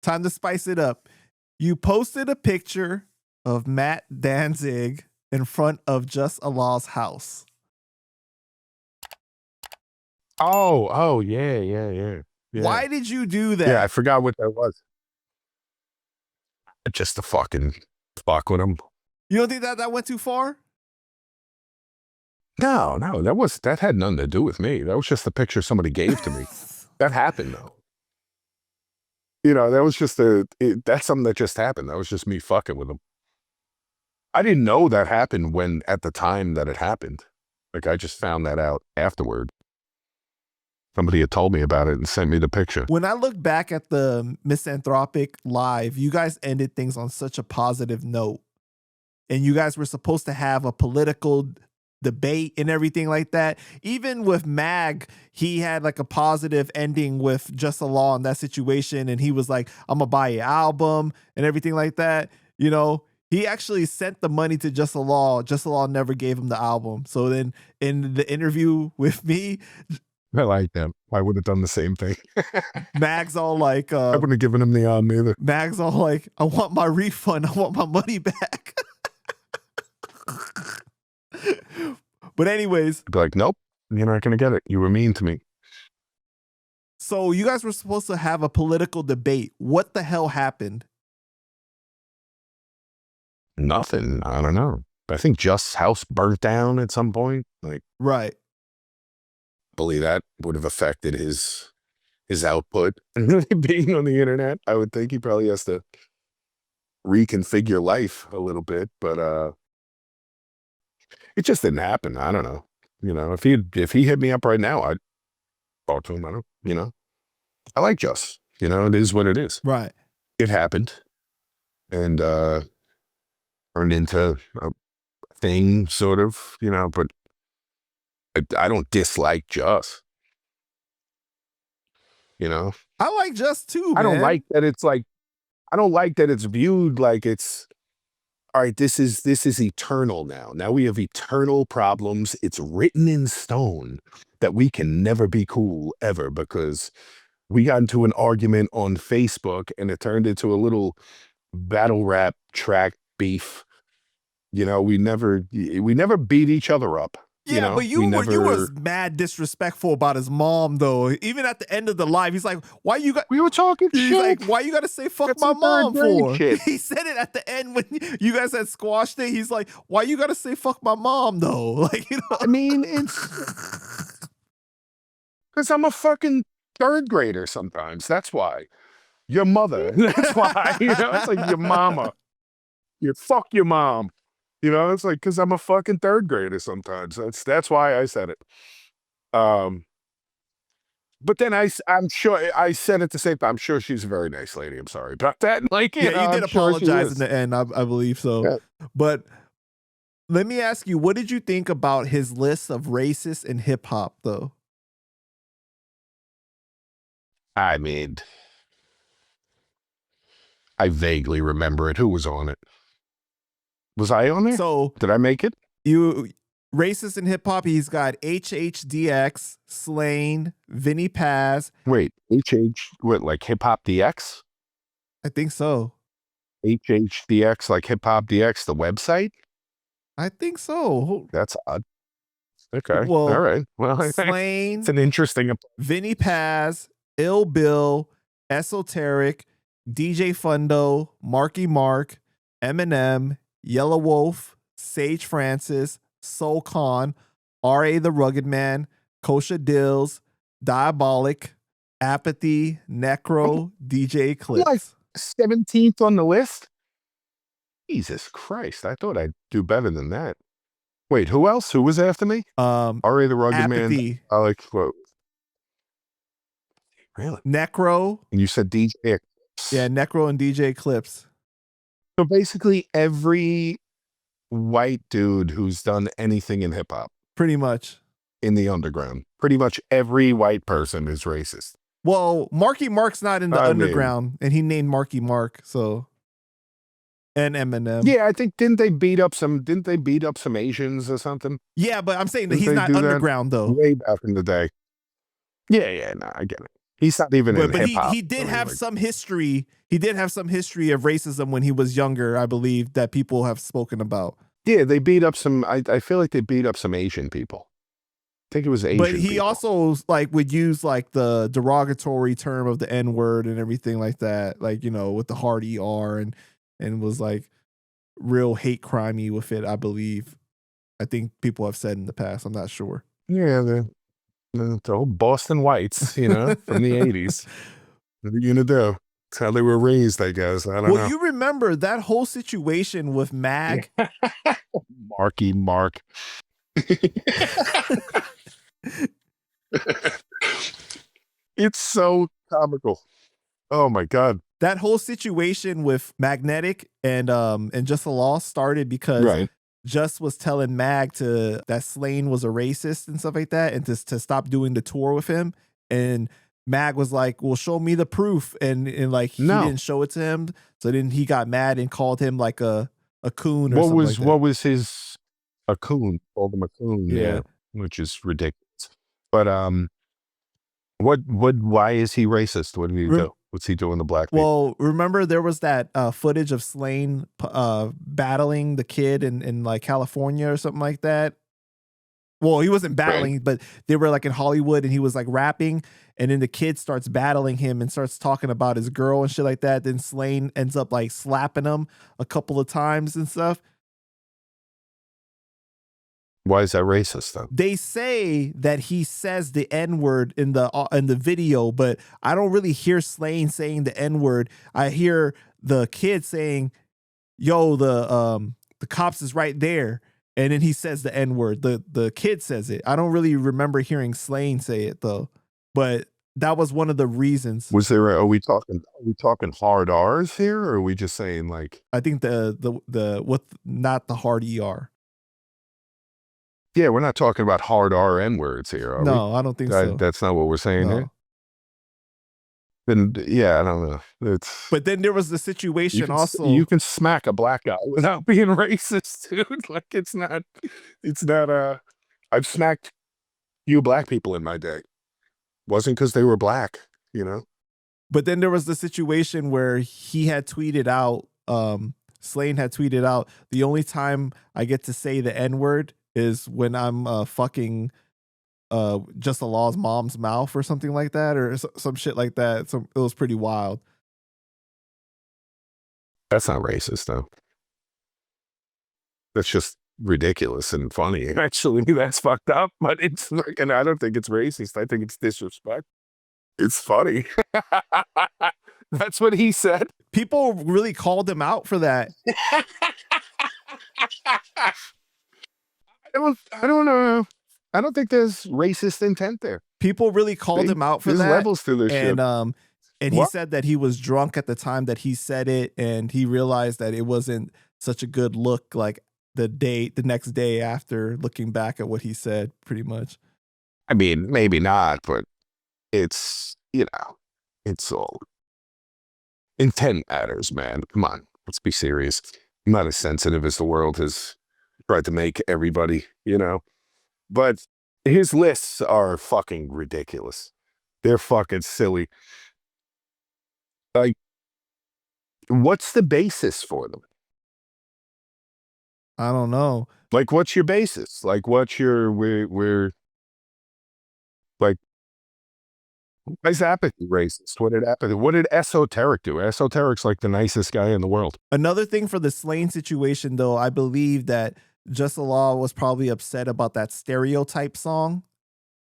Time to spice it up. You posted a picture of Matt Danzig in front of Jus Allah's house. Oh, yeah. Why did you do that? Yeah, I forgot what that was. Just to fucking fuck with him. You don't think that went too far? No, that had nothing to do with me. That was just the picture somebody gave to me. That happened though. You know, that was just that's something that just happened. That was just me fucking with him. I didn't know that happened at the time that it happened. Like, I just found that out afterward. Somebody had told me about it and sent me the picture. When I look back at the Misanthropic Live, you guys ended things on such a positive note. And you guys were supposed to have a political debate and everything like that. Even with Mag, he had like a positive ending with Jus Allah in that situation. And he was like, I'm going to buy your album and everything like that. You know, he actually sent the money to Jus Allah. Jus Allah never gave him the album. So then in the interview with me, I like that. I would have done the same thing. Mag's all like, I wouldn't have given him the album either. Mag's all like, I want my refund. I want my money back. But anyways, I'd be like, nope, you're not going to get it. You were mean to me. So you guys were supposed to have a political debate. What the hell happened? Nothing. I don't know. I think Just's house burnt down at some point. Like, right. I believe that would have affected his output. Being on the internet, I would think he probably has to reconfigure life a little bit, but it just didn't happen. I don't know. You know, if he hit me up right now, I'd talk to him. I don't, you know, I like Just, you know, it is what it is. Right. It happened and turned into a thing, sort of, you know, but I don't dislike Just. You know? I like Just too, man. I don't like that it's viewed like it's, all right, this is eternal now. Now we have eternal problems. It's written in stone that we can never be cool ever because we got into an argument on Facebook and it turned into a little battle rap track beef. You know, we never beat each other up. Yeah, you know? but you was mad disrespectful about his mom though. Even at the end of the live, he's like, "Why you got?" We were talking he's shit. like, "Why you got to say fuck That's my some mom third-grade for?" shit. He said it at the end when you guys had squashed it. He's like, "Why you got to say fuck my mom though?" Like, you know. I mean, it's because I'm a fucking third grader sometimes. That's why. Your mother. That's why. You know, it's like your mama. You fuck your mom. You know, it's like, because I'm a fucking third grader sometimes. That's why I said it. But then I'm sure I said it to say, I'm sure she's a very nice lady. I'm sorry about that. Like, you know, you did I'm sure apologize in the end, I believe so. Yeah. But let me ask you, what did you think about his list of racists in hip hop, though? I mean, I vaguely remember it. Who was on it? Was I on there? So did I make it? You racist in hip hop. He's got HHDX, Slaine, Vinny Paz. Wait, what, like Hip Hop DX? I think so. HHDX, like Hip Hop DX, the website? I think so. That's odd. Okay. Well, all right. Well, Slaine, it's an interesting. Vinny Paz, Ill Bill, Esoteric, DJ Fundo, Marky Mark, Eminem, Yellow Wolf, Sage Francis, Soul Khan, R.A. the Rugged Man, Kosha Dills, Diabolic, Apathy, Necro, DJ Eclipse. Like 17th on the list? Jesus Christ. I thought I'd do better than that. Wait, who else? Who was after me? R.A. the Rugged Apathy. Man. I like, what? Really? Necro. And you said DJ Eclipse. Yeah, Necro and DJ Eclipse. So basically every white dude who's done anything in hip hop. Pretty much. In the underground. Pretty much every white person is racist. Well, Marky Mark's not in the underground, and he named Marky Mark, so. And Eminem. Yeah, I think didn't they beat up some Asians or something? Yeah, but I'm saying that he's not underground though. Way back in the day. Yeah, no, I get it. He's not even in But hip hop. he did have some history. He did have some history of racism when he was younger, I believe, that people have spoken about. Yeah, they beat up some. I feel like they beat up some Asian people. I think it was But Asian he people. also like would use like the derogatory term of the N word and everything like that, like, you know, with the hard ER, and was like real hate crimey with it, I believe. I think people have said in the past. I'm not sure. Yeah, the old Boston whites, you know, from the 80s. What are you gonna do? It's how they were raised, I guess. I don't Well, know. you remember that whole situation with Mag? Marky Mark. It's so comical. Oh my God. That whole situation with Magnetic and Just Allah started because Right. Just was telling Mag that Slaine was a racist and stuff like that, and to stop doing the tour with him. And Mag was like, "Well, show me the proof," and like he No. didn't show it to him. So then he got mad and called him like a coon or something like that. What was his a coon? Called him a coon, yeah, which is ridiculous. But why is he racist? What did he do? What's he doing to black people? Well, remember there was that footage of Slaine battling the kid in like California or something like that. Well, he wasn't battling, Right. but they were like in Hollywood and he was like rapping, and then the kid starts battling him and starts talking about his girl and shit like that. Then Slaine ends up like slapping him a couple of times and stuff. Why is that racist though? They say that he says the N-word in the video, but I don't really hear Slaine saying the N-word. I hear the kid saying, "Yo, the cops is right there." And then he says the N-word. The kid says it. I don't really remember hearing Slaine say it though. But that was one of the reasons. Was there are we talking hard R's here, or are we just saying like I think the with not the hard ER. yeah, we're not talking about hard R N words here, are we? No, I don't think so. That's not what we're saying here. No. Then yeah, I don't know. It's But then there was the situation also. you can smack a black guy without being racist, dude. Like it's not I've smacked few black people in my day. Wasn't because they were black, you know. But then there was the situation where he had tweeted out, Slaine had tweeted out, "The only time I get to say the N-word is when I'm fucking Just Allah's mom's mouth," or something like that, or some shit like that. So it was pretty wild. That's not racist though. That's just ridiculous and funny. Actually, that's fucked up, but it's like, and I don't think it's racist. I think it's disrespect. It's funny. That's what he said. People really called him out for that. I don't know. I don't think there's racist intent there. People really called him out for There's that. levels to this shit. And he said that he was drunk at the time that he said it, and he realized that it wasn't such a good look like the next day after looking back at what he said, pretty much. I mean, maybe not, but it's, you know, it's all intent matters, man. Come on, let's be serious. I'm not as sensitive as the world has tried to make everybody, you know. But his lists are fucking ridiculous. They're fucking silly. Like, what's the basis for them? I don't know. Like, what's your basis? Like, what's your, we're like, why is apathy racist? What did apathy, what did Esoteric do? Esoteric's like the nicest guy in the world. Another thing for the Slaine situation, though, I believe that Just Allah was probably upset about that Stereotype song.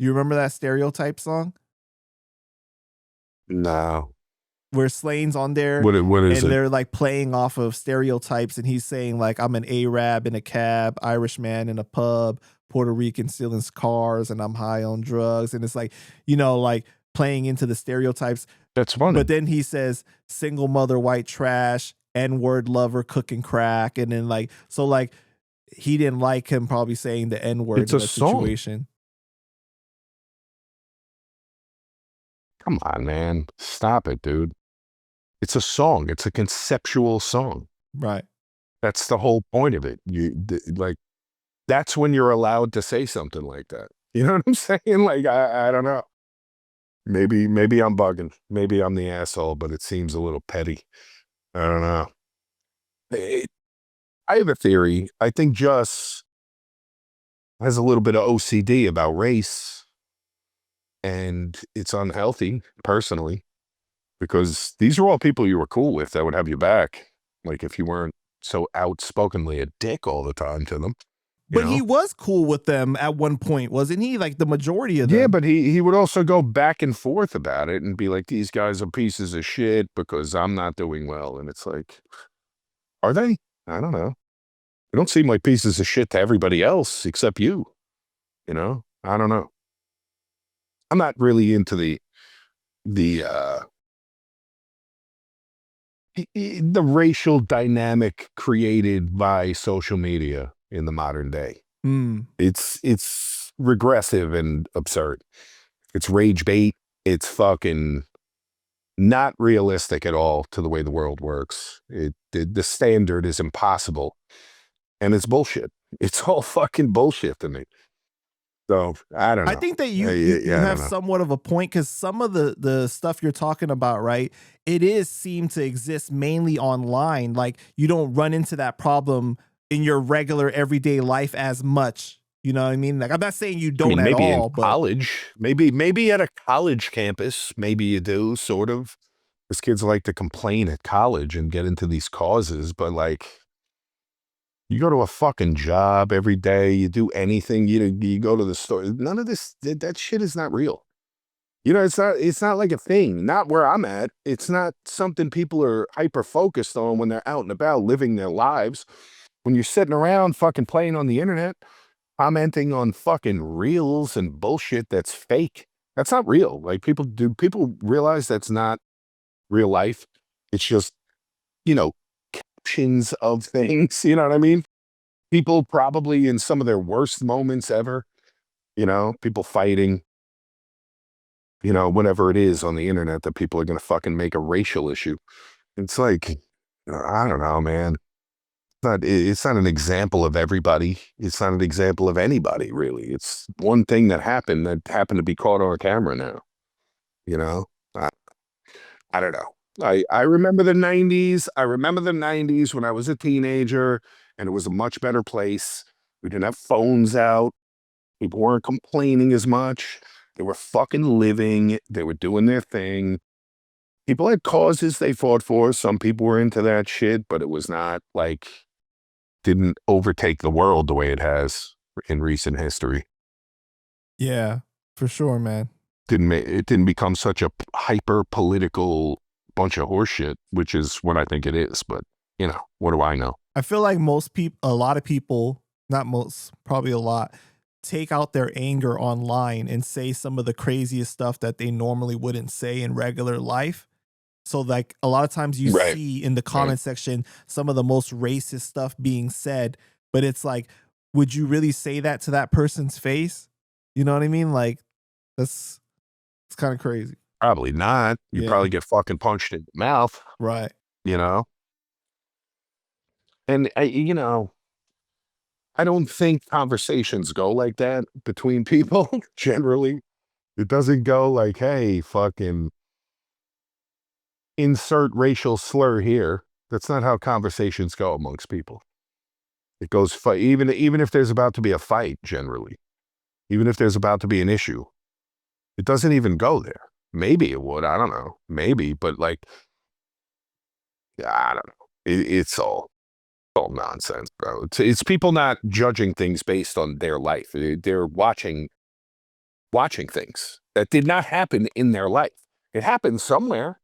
You remember that Stereotype song? No. Where Slaine's on there, what is and it? they're like playing off of stereotypes, and he's saying like, "I'm an Arab in a cab, Irish man in a pub, Puerto Rican stealing cars, and I'm high on drugs," and it's like, you know, like playing into the stereotypes. That's funny. But then he says, "Single mother, white trash, N-word lover, cooking crack," and then like, so like, he didn't like him probably saying the N-word It's in a that song. situation. Come on, man. Stop it, dude. It's a song. It's a conceptual song. Right. That's the whole point of it. Like, that's when you're allowed to say something like that. You know what I'm saying? Like, I don't know. Maybe I'm bugging. Maybe I'm the asshole, but it seems a little petty. I don't know. Eh, I have a theory. I think Jus has a little bit of OCD about race, and it's unhealthy, personally, because these are all people you were cool with that would have you back. Like if you weren't so outspokenly a dick all the time to them, you But he know? was cool with them at one point, wasn't he? Like the majority of Yeah, them. but he would also go back and forth about it and be like, these guys are pieces of shit because I'm not doing well. And it's like, are they? I don't know. They don't seem like pieces of shit to everybody else except you, you know? I don't know. I'm not really into the the racial dynamic created by social media in the modern day. Mm. It's regressive and absurd. It's rage bait. It's fucking not realistic at all to the way the world works. The standard is impossible, and it's bullshit. It's all fucking bullshit to me. So I don't I know. think that you Yeah, I don't have know. somewhat of a point because some of the stuff you're talking about, right? It is seem to exist mainly online. Like you don't run into that problem in your regular everyday life as much. You know what I mean? Like I'm not saying you I don't mean, at maybe in all, but college, maybe at a college campus, maybe you do, sort of. Because kids like to complain at college and get into these causes, but like you go to a fucking job every day, you do anything, you go to the store. None of this that shit is not real. You know, it's not like a thing. Not where I'm at. It's not something people are hyper focused on when they're out and about living their lives. When you're sitting around fucking playing on the internet, commenting on fucking reels and bullshit that's fake. That's not real. Like people realize that's not real life. It's just, you know, captions of things, you know what I mean? People probably in some of their worst moments ever, people fighting, whatever it is on the internet that people are going to fucking make a racial issue. It's like, I don't know, man. It's not an example of everybody. It's not an example of anybody, really. It's one thing that happened to be caught on camera now, you know? I, I don't know. I remember the 90s. I remember the 90s when I was a teenager and it was a much better place. We didn't have phones out. People weren't complaining as much. They were fucking living. They were doing their thing. People had causes they fought for. Some people were into that shit, but it was not like didn't overtake the world the way it has in recent history. yeah, for sure, man. It didn't become such a hyper political bunch of horseshit, which is what I think it is. But what do I know? I feel like most people, a lot of people, not most, probably a lot, take out their anger online and say some of the craziest stuff that they normally wouldn't say in regular life. So like a lot of times you Right. see in the Right. comment section some of the most racist stuff being said, but it's like, would you really say that to that person's face? You know what I mean? Like that's it's kind of crazy. Probably not. You Yeah. probably get fucking punched in the mouth, Right. you know? And I don't think conversations go like that between people generally. It doesn't go like, hey, fucking insert racial slur here. That's not how conversations go amongst people. It goes even if there's about to be a fight generally, even if there's about to be an issue, it doesn't even go there. Maybe it would, I don't know. Maybe, but like I don't know. It's all nonsense, bro. It's people not judging things based on their life. They're watching things that did not happen in their life. It happened somewhere.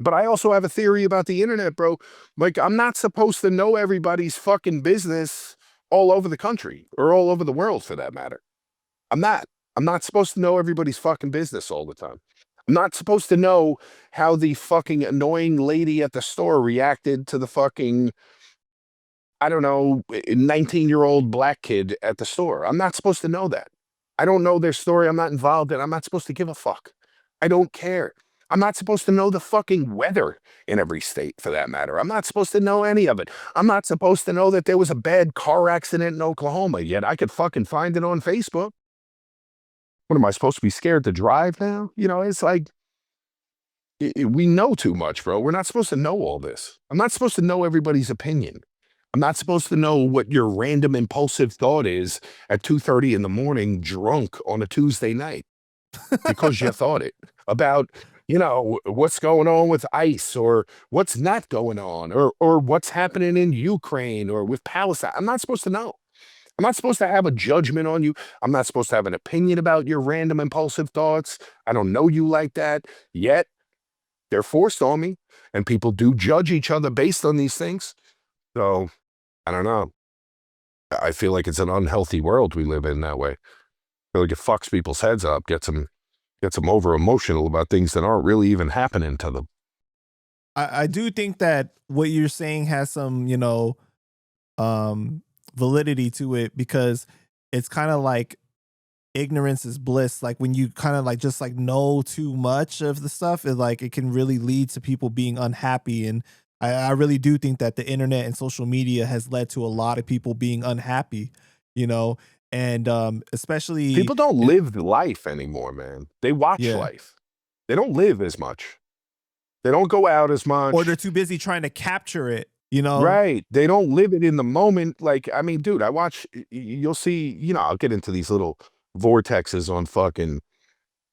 But I also have a theory about the internet, bro. Like, I'm not supposed to know everybody's fucking business all over the country or all over the world for that matter. I'm not. I'm not supposed to know everybody's fucking business all the time. I'm not supposed to know how the fucking annoying lady at the store reacted to the fucking, I don't know, 19-year-old black kid at the store. I'm not supposed to know that. I don't know their story. I'm not involved in. I'm not supposed to give a fuck. I don't care. I'm not supposed to know the fucking weather in every state for that matter. I'm not supposed to know any of it. I'm not supposed to know that there was a bad car accident in Oklahoma, yet I could fucking find it on Facebook. What am I supposed to be scared to drive now? You know, it's like we know too much, bro. We're not supposed to know all this. I'm not supposed to know everybody's opinion. I'm not supposed to know what your random impulsive thought is at 2:30 in the morning, drunk on a Tuesday night because you thought it about, you know, what's going on with ICE or what's not going on or what's happening in Ukraine or with Palestine. I'm not supposed to know. I'm not supposed to have a judgment on you. I'm not supposed to have an opinion about your random impulsive thoughts. I don't know you like that. Yet they're forced on me, and people do judge each other based on these things. So I don't know. I feel like it's an unhealthy world we live in that way. I feel like it fucks people's heads up, gets them over emotional about things that aren't really even happening to them. I do think that what you're saying has some, validity to it, because it's kind of like ignorance is bliss. Like when you kind of like just like know too much of the stuff, it can really lead to people being unhappy. And I really do think that the internet and social media has led to a lot of people being unhappy, you know, and especially People don't live life anymore, man. They watch yeah, life. They don't live as much. They don't go out as or they're much. too busy trying to capture it, you know. Right. They don't live it in the moment. Like, I mean, dude, I watch, you'll see, you know, I'll get into these little vortexes on fucking,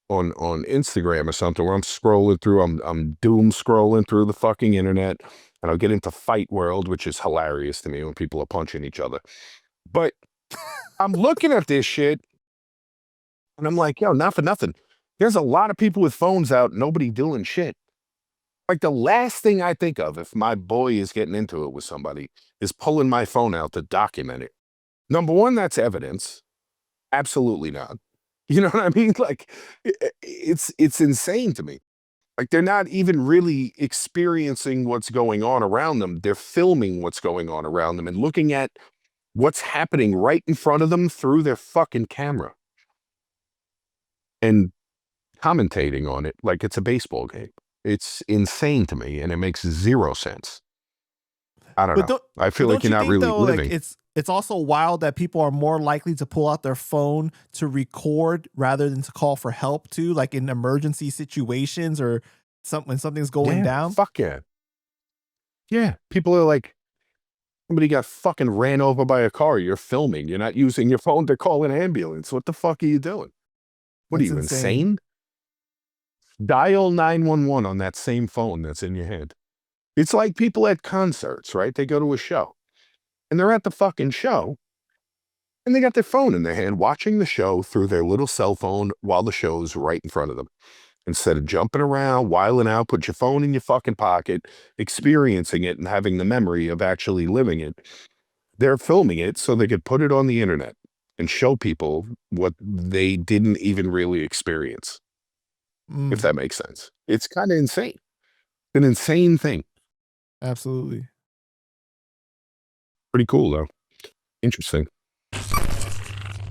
on Instagram or something where I'm scrolling through, I'm doom scrolling through the fucking internet, and I'll get into Fight World, which is hilarious to me when people are punching each other. But I'm looking at this shit and I'm like, yo, not for nothing. There's a lot of people with phones out, nobody doing shit. Like the last thing I think of if my boy is getting into it with somebody is pulling my phone out to document it. Number one, that's evidence. Absolutely not. You know what I mean? Like it's insane to me. Like they're not even really experiencing what's going on around them. They're filming what's going on around them and looking at what's happening right in front of them through their fucking camera and commentating on it like it's a baseball game. It's insane to me and it makes zero sense. I don't But know. don't I but feel like don't you're you not think really though, like living. it's also wild that people are more likely to pull out their phone to record rather than to call for help too, like in emergency situations or when something's going Yeah, down? fuck yeah. Yeah. People are like, somebody got fucking ran over by a car. You're filming. You're not using your phone to call an ambulance. What the fuck are you doing? What are That's you, insane. insane? Dial 911 on that same phone that's in your hand. It's like people at concerts, right? They go to a show and they're at the fucking show and they got their phone in their hand watching the show through their little cell phone while the show's right in front of them. Instead of jumping around, whiling out, put your phone in your fucking pocket, experiencing it and having the memory of actually living it. They're filming it so they could put it on the internet and show people what they didn't even really experience, if Mm, that makes sense. It's kind of insane. An insane thing. absolutely. Pretty cool, though. Interesting.